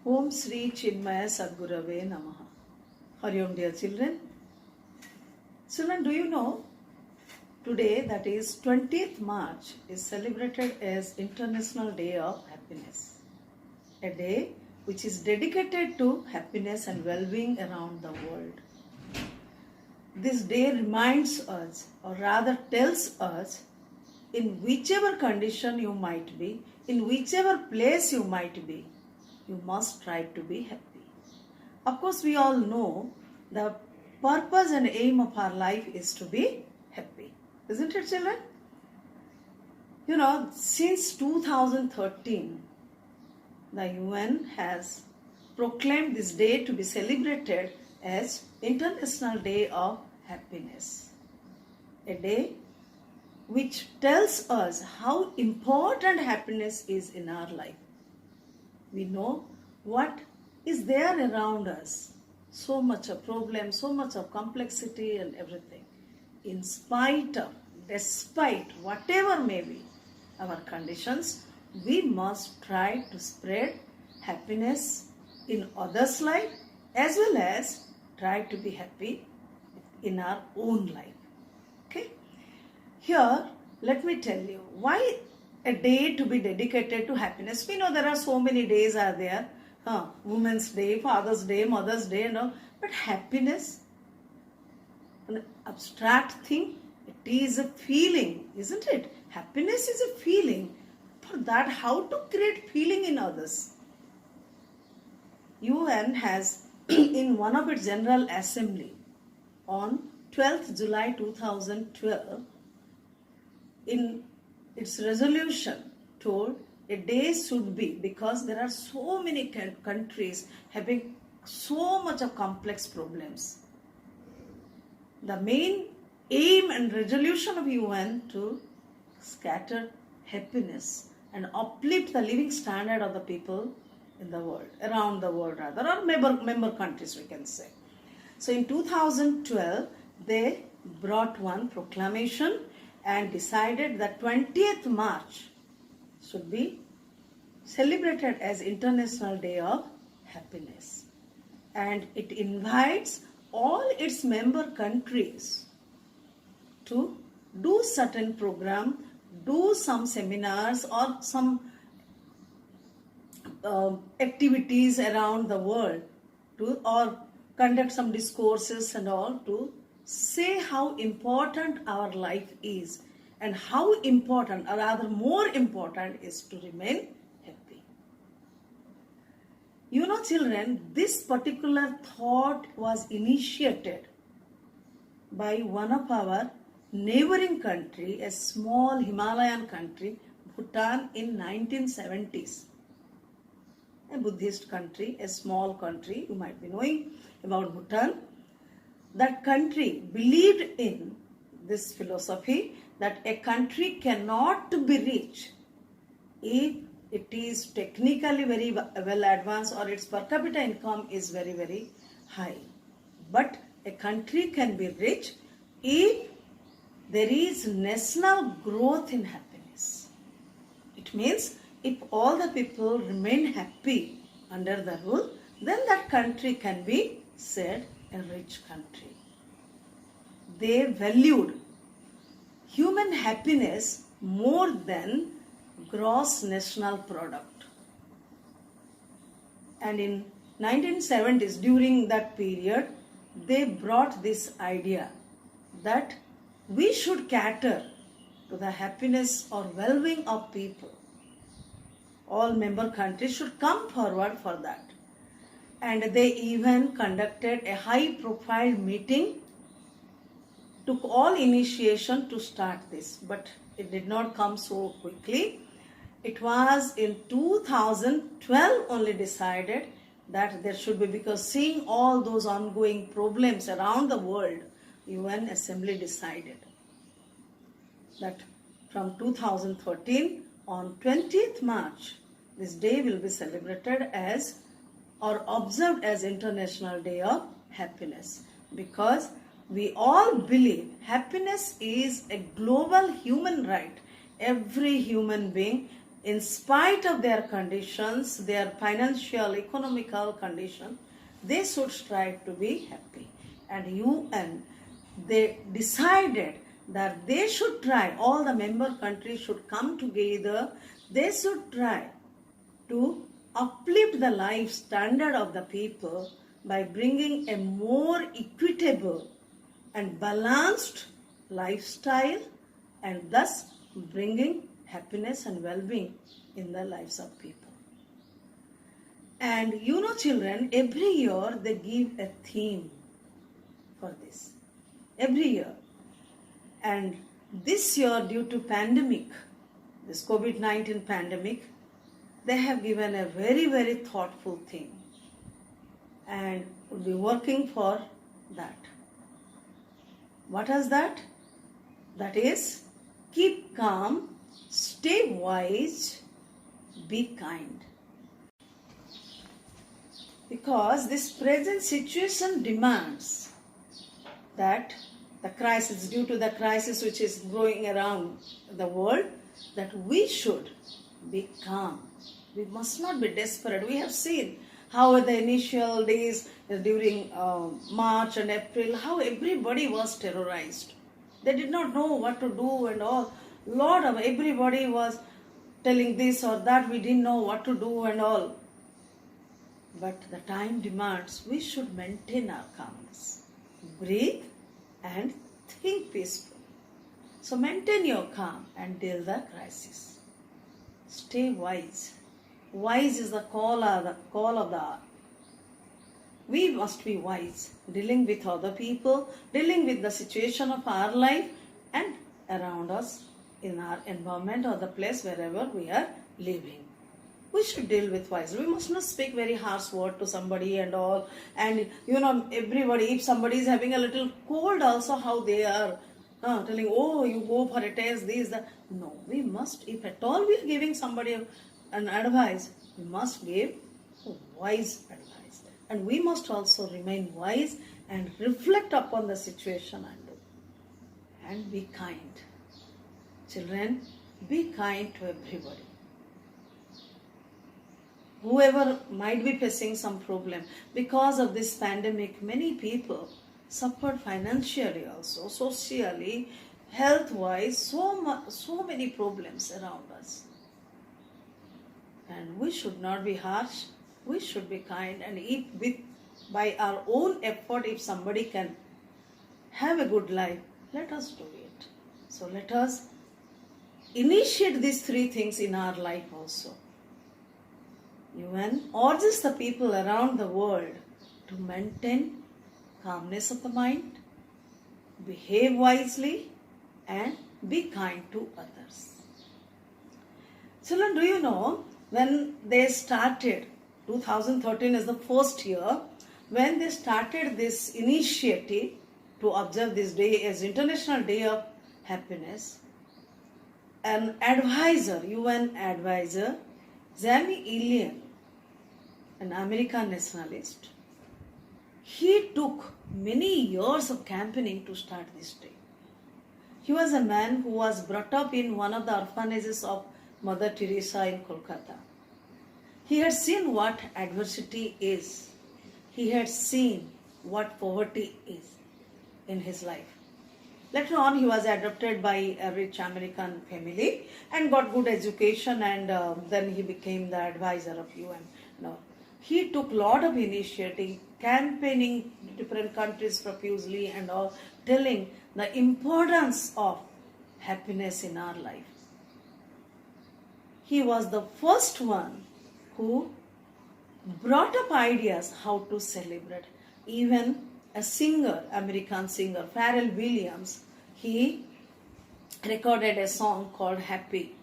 Om Sri Chinmaya Sadgurave Namaha. Hari Om, dear children. Children, do you know today, that is 20th March, is celebrated as International Day of Happiness. A day which is dedicated to happiness and well-being around the world. This day reminds us, or rather tells us, in whichever condition you might be, in whichever place you might be, you must try to be happy. Of course, we all know the purpose and aim of our life is to be happy. Isn't it, children? You know, since 2013, the UN has proclaimed this day to be celebrated as International Day of Happiness. A day which tells us how important happiness is in our life. We know what is there around us. So much of problem, so much of complexity and everything. In spite of, despite whatever may be our conditions, we must try to spread happiness in others' life as well as try to be happy in our own life. Okay? Here, let me tell you why a day to be dedicated to happiness. We know there are so many days are there. Women's Day, Father's Day, Mother's Day and all. But happiness, an abstract thing, it is a feeling, isn't it? Happiness is a feeling. For that, how to create feeling in others? UN has, in one of its General Assembly on 12th July 2012, in its resolution told a day should be, because there are so many countries having so much of complex problems. The main aim and resolution of UN to scatter happiness and uplift the living standard of the people in the world, around the world rather, or member countries we can say. So in 2012, they brought one proclamation and decided that 20th March should be celebrated as International Day of Happiness. And it invites all its member countries to do certain program, do some seminars or some activities around the world or conduct some discourses and all to say how important our life is and how important, or rather more important, is to remain happy. You know, children, this particular thought was initiated by one of our neighboring country, a small Himalayan country, Bhutan, in 1970s. A Buddhist country, a small country, you might be knowing about Bhutan. That country believed in this philosophy that a country cannot be rich if it is technically very well advanced or its per capita income is very, very high. But a country can be rich if there is national growth in happiness. It means if all the people remain happy under the rule, then that country can be said a rich country. They valued human happiness more than gross national product. And in 1970s, during that period, they brought this idea that we should cater to the happiness or well-being of people. All member countries should come forward for that. And they even conducted a high-profile meeting, took all initiation to start this, but it did not come so quickly. It was in 2012 only decided that there should be, because seeing all those ongoing problems around the world, UN Assembly decided that from 2013 on 20th March, this day will be celebrated as or observed as International Day of Happiness, because we all believe happiness is a global human right. Every human being in spite of their conditions, their financial, economical condition, they should strive to be happy. And UN, they decided that they should try, all the member countries should come together, they should try to uplift the life standard of the people by bringing a more equitable and balanced lifestyle, and thus bringing happiness and well-being in the lives of people. And you know, children, every year they give a theme for this. Every year. And this year, due to pandemic, this COVID-19 pandemic, they have given a very, very thoughtful theme. And will be working for that. What is that? That is, keep calm, stay wise, be kind. Because this present situation demands that the crisis, due to the crisis which is growing around the world, that we should be calm. We must not be desperate. We have seen how in the initial days during March and April, how everybody was terrorized. They did not know what to do and all. Lot of everybody was telling this or that. We didn't know what to do and all. But the time demands we should maintain our calmness. Breathe and think peacefully. So maintain your calm and deal the crisis. Stay wise. Wise is the call of the hour. We must be wise, dealing with other people, dealing with the situation of our life and around us in our environment or the place wherever we are living. We should deal with wisely. We must not speak very harsh word to somebody and all. And you know, everybody, if somebody is having a little cold also, how they are telling, oh, you go for a test, this, that. No, we must, if at all we are giving somebody an advice, we must give wise advice. And we must also remain wise and reflect upon the situation and do. And be kind. Children, be kind to everybody. Whoever might be facing some problem. Because of this pandemic, many people suffered financially also, socially, health-wise, so many problems around us. And we should not be harsh, we should be kind, and if by our own effort, if somebody can have a good life, let us do it. So let us initiate these three things in our life also. UN urges the people around the world to maintain calmness of the mind, behave wisely, and be kind to others. Children, do you know, when they started, 2013 is the first year, when they started this initiative to observe this day as International Day of Happiness, an advisor, UN advisor, Jamie Allen, an American nationalist, he took many years of campaigning to start this day. He was a man who was brought up in one of the orphanages of Mother Teresa in Kolkata. He had seen what adversity is. He had seen what poverty is in his life. Later on, he was adopted by a rich American family and got good education, and then he became the advisor of UN. Now, he took a lot of initiative, campaigning different countries profusely and all, telling the importance of happiness in our life. He was the first one who brought up ideas how to celebrate. Even a singer, American singer, Pharrell Williams, he recorded a song called Happy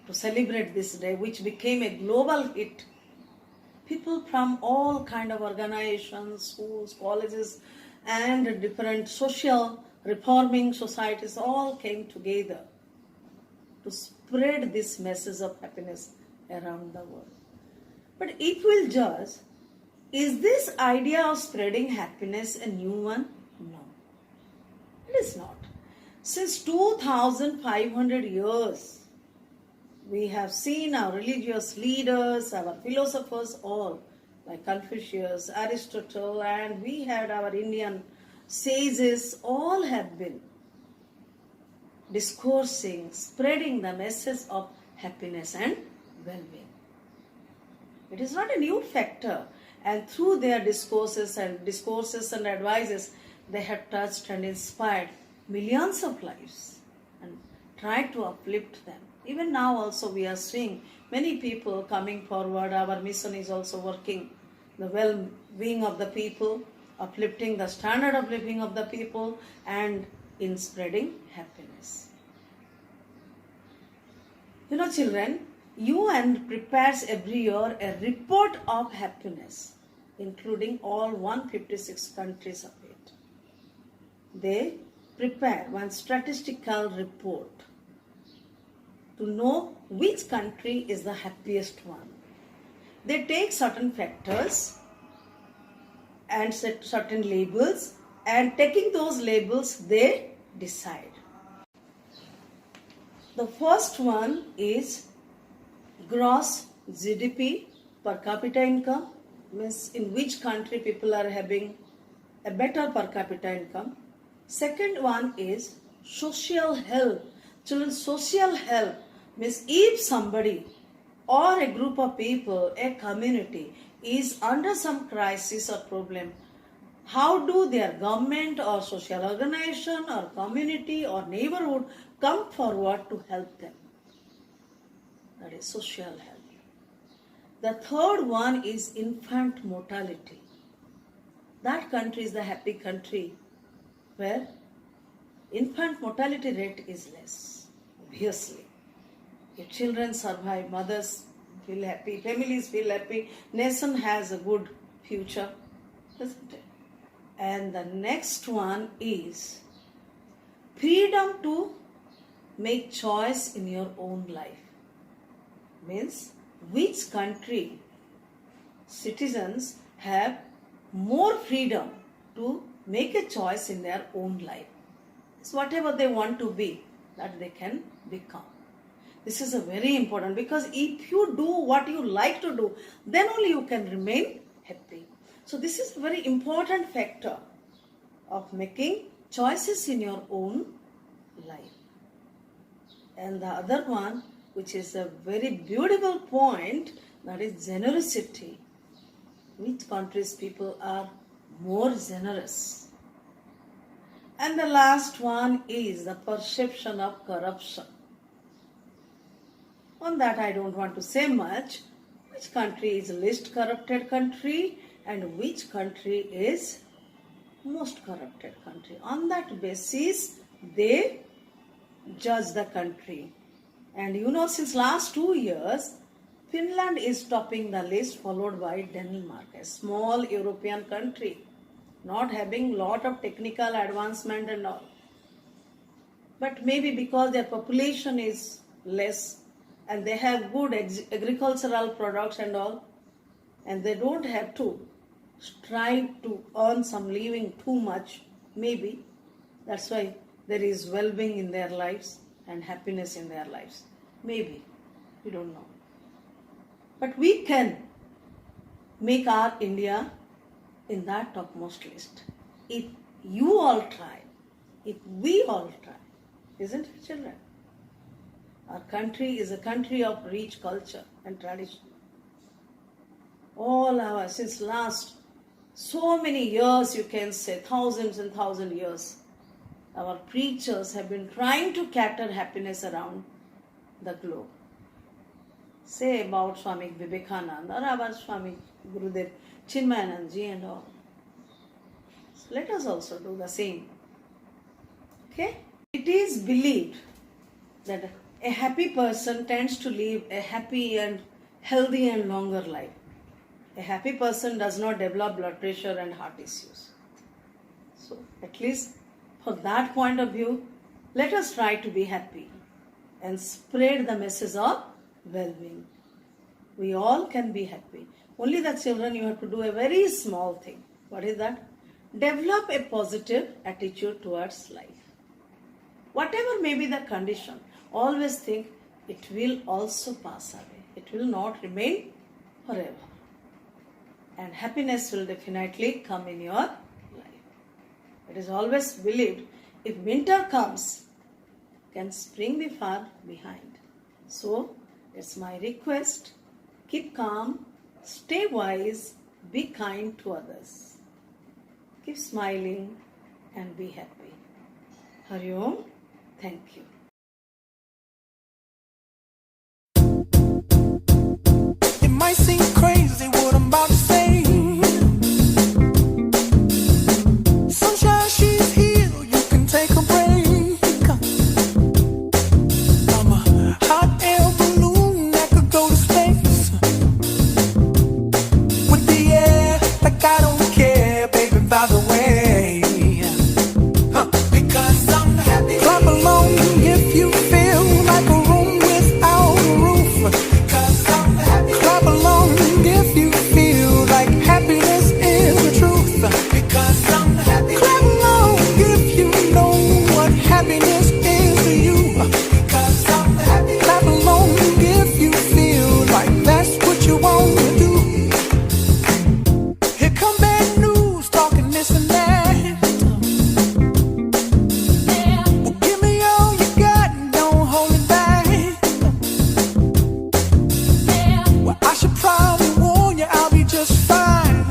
to celebrate this day, which became a global hit. People from all kind of organizations, schools, colleges, and different social reforming societies all came together to spread this message of happiness around the world. But if we'll judge, is this idea of spreading happiness a new one? No, it is not. Since 2500 years, we have seen our religious leaders, our philosophers, all like Confucius, Aristotle, and we had our Indian sages, all have been discoursing, spreading the message of happiness and well-being. It is not a new factor, and through their discourses and advices, they have touched and inspired millions of lives and tried to uplift them. Even now also we are seeing many people coming forward. Our mission is also working the well-being of the people, uplifting the standard of living of the people, and in spreading happiness. You know, children, UN prepares every year a report of happiness, including all 156 countries of it. They prepare one statistical report to know which country is the happiest one. They take certain factors and set certain labels, and taking those labels, they decide. The first one is gross GDP per capita income, means in which country people are having a better per capita income. Second one is social health. Children, social health means if somebody or a group of people, a community is under some crisis or problem, how do their government or social organization or community or neighborhood come forward to help them? That is social health. The third one is infant mortality. That country is the happy country where infant mortality rate is less, obviously. If children survive, mothers feel happy, families feel happy, nation has a good future, isn't it? And the next one is freedom to make choice in your own life. Means which country citizens have more freedom to make a choice in their own life. It's whatever they want to be, that they can become. This is a very important, because if you do what you like to do, then only you can remain happy. So this is a very important factor of making choices in your own life. And the other one, which is a very beautiful point, that is generosity. Which countries people are more generous? And the last one is the perception of corruption. On that I don't want to say much. Which country is least corrupted country and which country is most corrupted country. On that basis, they judge the country. And you know, since last 2 years, Finland is topping the list, followed by Denmark, a small European country, not having lot of technical advancement and all. But maybe because their population is less and they have good agricultural products and all, and they don't have to strive to earn some living too much, maybe that's why there is well-being in their lives and happiness in their lives. Maybe, we don't know. But we can make our India in that topmost list. If you all try, if we all try, isn't it, children? Our country is a country of rich culture and tradition. All our, since last so many years, you can say thousands and thousands years, our preachers have been trying to cater happiness around the globe. Say about Swami Vivekananda or our Swami Gurudev Chinmayanandji and all. So let us also do the same. Okay? It is believed that a happy person tends to live a happy and healthy and longer life. A happy person does not develop blood pressure and heart issues. So at least from that point of view, let us try to be happy and spread the message of well-being. We all can be happy. Only the children, you have to do a very small thing. What is that? Develop a positive attitude towards life. Whatever may be the condition, always think it will also pass away. It will not remain forever. And happiness will definitely come in your life. It is always believed if winter comes, can spring be far behind. So, it's my request, keep calm, stay wise, be kind to others. Keep smiling and be happy. Hari Om. Thank you. It might seem crazy what I'm about to say. Sunshine, she's here, you can take a break. I'm a hot air balloon that could go to space. With the air, like I don't care, baby, by the way. Because I'm happy. Clap along if you feel like a room without a roof. Because I'm happy. Clap along if you feel like happiness is the truth. Because I'm happy. Clap along if you know what happiness is to you. Because I'm happy. Clap along if you feel like that's what you want to do. Here come bad news, talking this and that. Well, give me all you got and don't hold it back. Well, I should probably warn you, I'll be just fine.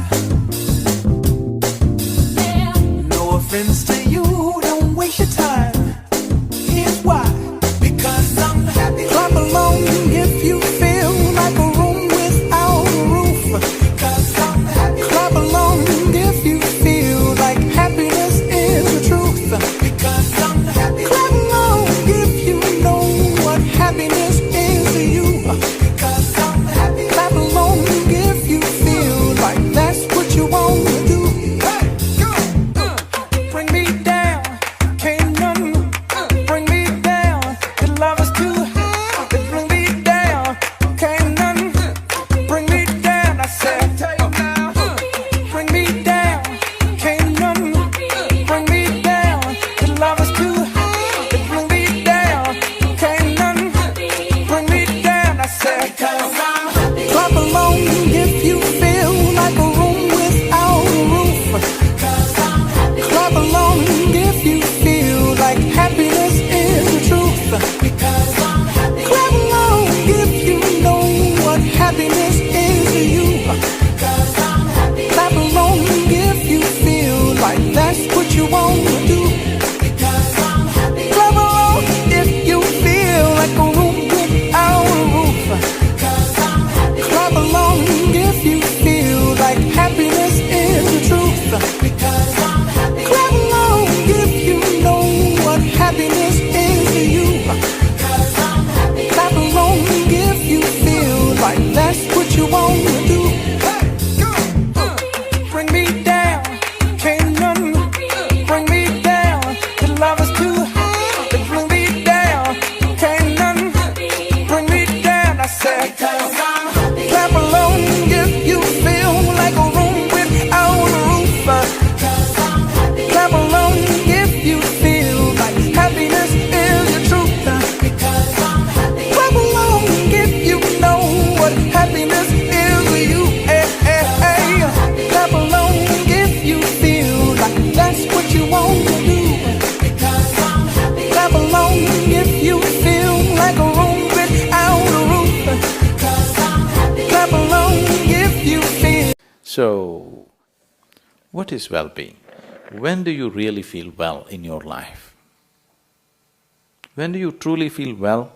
No offense to you, don't waste your time. Here's why. Because I'm happy. Clap along if you feel like a room without a roof. Because I'm happy. Clap along if you feel like happiness is the truth. Because I'm happy. Clap along if you know what happiness is to you. Because I'm happy. Clap along if you feel like that's what you want to do. Bring me down, can't none bring me down. The love is too high. Bring me down, can't none bring me down. I said, bring me down, can't none bring me down. The love is too high. Bring me down, can't none bring me down. I said, clap along if you feel like a room without a roof. Clap along if you feel like happiness is the truth. Because I'm happy. Clap along if you know what happiness is to you. Because I'm happy. Clap along if you feel like that's what you want to do. Because I'm happy. Clap along if you feel like a room without a roof. Because I'm happy. Clap along if you feel like happiness is the truth. Because I'm happy. Clap along if you know what happiness is to you. Because I'm happy. Clap along if you feel like that's what you want to do. Bring me down, can't none bring me down. The love is too high. Bring me down, can't none bring me down. I said, clap along if you feel like a room without a roof. Clap along if you feel like happiness is the truth. Because I'm happy. Clap along if you know what happiness is to you. Hey, hey, hey. Clap along if you feel like that's what you want to do. Because I'm happy. Clap along if you feel like a room without a roof. Because I'm happy. Clap along if you feel. So, what is well-being? When do you really feel well in your life? When do you truly feel well?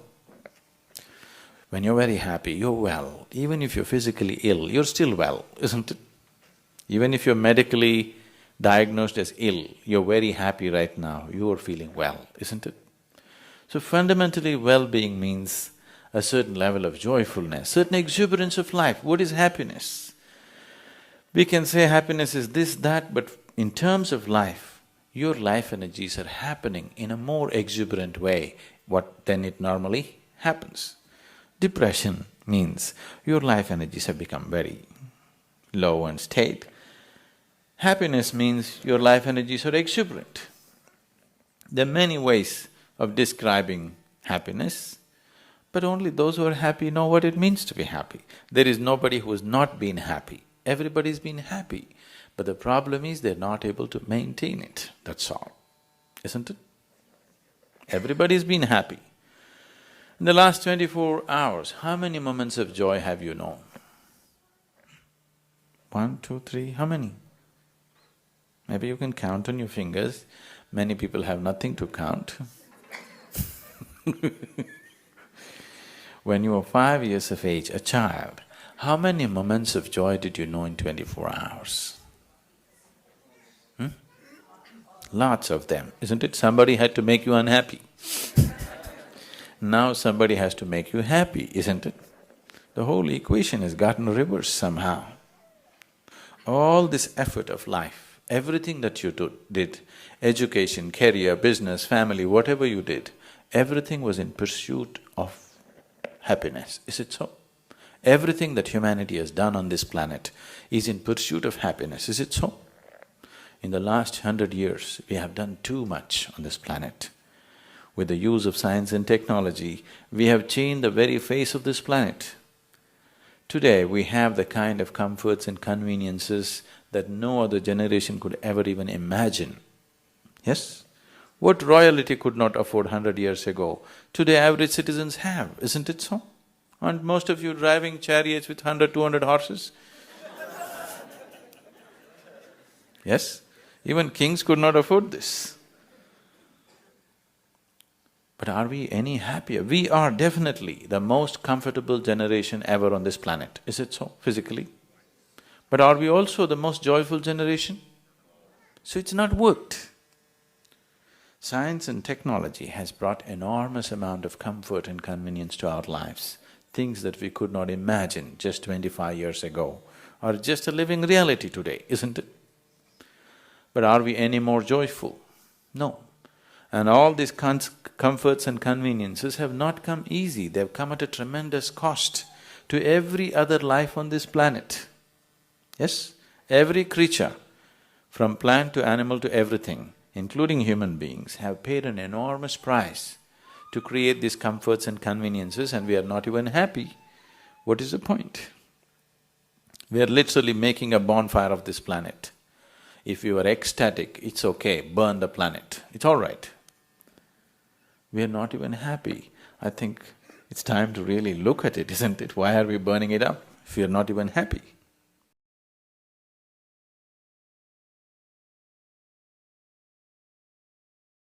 When you're very happy, you're well. Even if you're physically ill, you're still well, isn't it? Even if you're medically diagnosed as ill, you're very happy right now, you're feeling well, isn't it? So fundamentally, well-being means a certain level of joyfulness, certain exuberance of life. What is happiness? We can say happiness is this, that, but in terms of life, your life energies are happening in a more exuberant way than it normally happens. Depression means your life energies have become very low and state. Happiness means your life energies are exuberant. There are many ways of describing happiness. But only those who are happy know what it means to be happy. There is nobody who has not been happy. Everybody's been happy. But the problem is they're not able to maintain it, that's all, isn't it? Everybody's been happy. In the last 24 hours, how many moments of joy have you known? 1, 2, 3, how many? Maybe you can count on your fingers. Many people have nothing to count. When you were 5 years of age, a child, how many moments of joy did you know in 24 hours? Lots of them, isn't it? Somebody had to make you unhappy. Now somebody has to make you happy, isn't it? The whole equation has gotten reversed somehow. All this effort of life, everything that you did, education, career, business, family, whatever you did, everything was in pursuit of happiness, is it so? Everything that humanity has done on this planet is in pursuit of happiness, is it so? In the last 100 years, we have done too much on this planet. With the use of science and technology, we have changed the very face of this planet. Today, we have the kind of comforts and conveniences that no other generation could ever even imagine. Yes? What royalty could not afford 100 years ago, today average citizens have, isn't it so? Aren't most of you driving chariots with 100, 200 horses? Yes? Even kings could not afford this. But are we any happier? We are definitely the most comfortable generation ever on this planet, is it so, physically? But are we also the most joyful generation? So it's not worked. Science and technology has brought enormous amount of comfort and convenience to our lives, things that we could not imagine just 25 years ago, are just a living reality today, isn't it? But are we any more joyful? No. And all these comforts and conveniences have not come easy, they've come at a tremendous cost to every other life on this planet. Yes? Every creature, from plant to animal to everything, including human beings, have paid an enormous price to create these comforts and conveniences, and we are not even happy. What is the point? We are literally making a bonfire of this planet. If you are ecstatic, it's okay, burn the planet, it's all right. We are not even happy. I think it's time to really look at it, isn't it? Why are we burning it up if we are not even happy?